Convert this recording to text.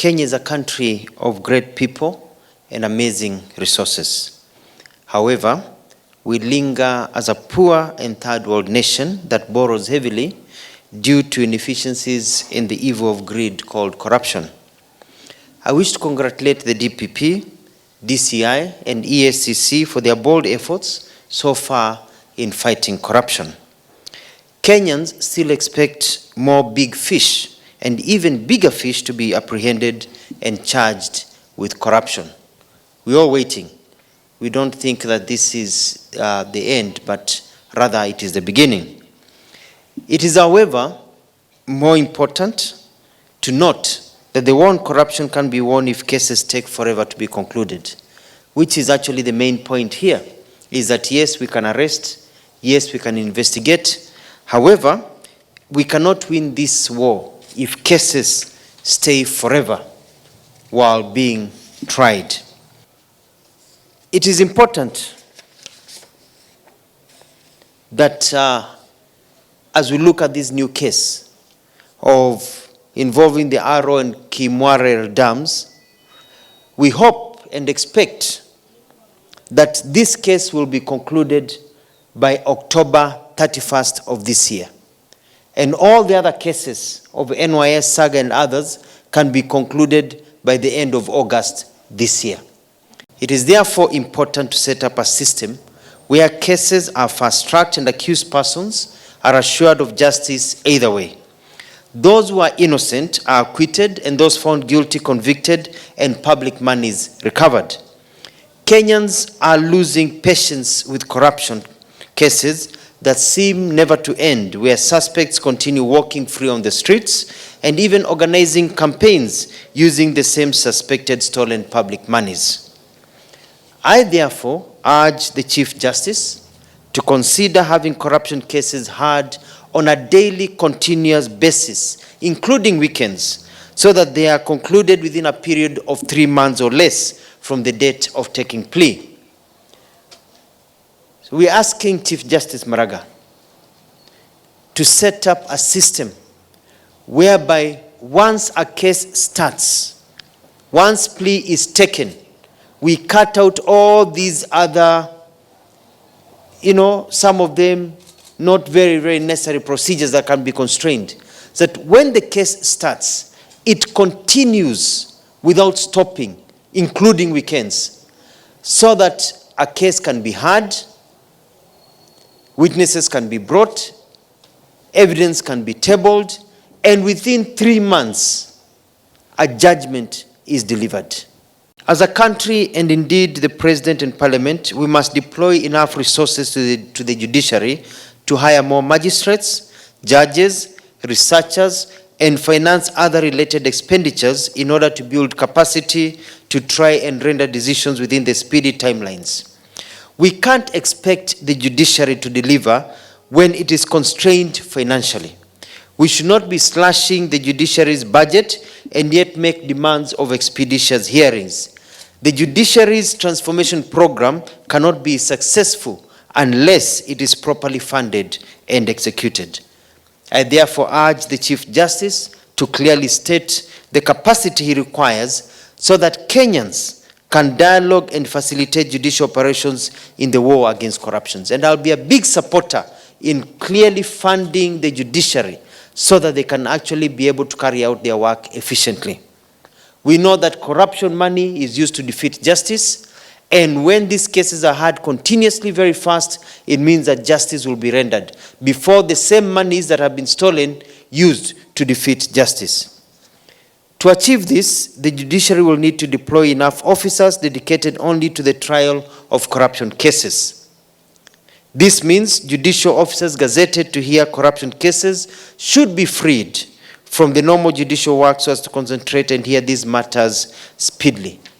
Kenya is a country of great people and amazing resources. However, we linger as a poor and third world nation that borrows heavily due to inefficiencies in the evil of greed called corruption. I wish to congratulate the DPP, DCI, and EACC for their bold efforts so far in fighting corruption. Kenyans still expect more big fish and even bigger fish to be apprehended and charged with corruption. We're all waiting. We don't think that this is the end, but rather it is the beginning. It is, however, more important to note that the war on corruption can be won if cases take forever to be concluded, which is actually the main point here, is that yes, we can arrest, yes, we can investigate. However, we cannot win this war if cases stay forever while being tried. It is important that as we look at this new case of involving the Aro and Kimware dams, we hope and expect that this case will be concluded by October 31st of this year. And all the other cases of NYS, Saga, and others can be concluded by the end of August this year. It is therefore important to set up a system where cases are fast-tracked and accused persons are assured of justice either way. Those who are innocent are acquitted and those found guilty convicted and public monies recovered. Kenyans are losing patience with corruption cases that seem never to end, where suspects continue walking free on the streets and even organizing campaigns using the same suspected stolen public monies. I therefore urge the Chief Justice to consider having corruption cases heard on a daily continuous basis, including weekends, so that they are concluded within a period of 3 months or less from the date of taking plea. So we're asking Chief Justice Maraga to set up a system whereby once a case starts, once plea is taken, we cut out all these other, some of them not very, very necessary procedures that can be constrained. So that when the case starts, it continues without stopping, including weekends, so that a case can be heard, witnesses can be brought, evidence can be tabled, and within 3 months, a judgment is delivered. As a country, and indeed the President and Parliament, we must deploy enough resources to the judiciary to hire more magistrates, judges, researchers, and finance other related expenditures in order to build capacity to try and render decisions within the speedy timelines. We can't expect the judiciary to deliver when it is constrained financially. We should not be slashing the judiciary's budget and yet make demands of expeditious hearings. The judiciary's transformation program cannot be successful unless it is properly funded and executed. I therefore urge the Chief Justice to clearly state the capacity he requires so that Kenyans can dialogue and facilitate judicial operations in the war against corruption. And I'll be a big supporter in clearly funding the judiciary so that they can actually be able to carry out their work efficiently. We know that corruption money is used to defeat justice, and when these cases are heard continuously very fast, it means that justice will be rendered before the same monies that have been stolen used to defeat justice. To achieve this, the judiciary will need to deploy enough officers dedicated only to the trial of corruption cases. This means judicial officers gazetted to hear corruption cases should be freed from the normal judicial work so as to concentrate and hear these matters speedily.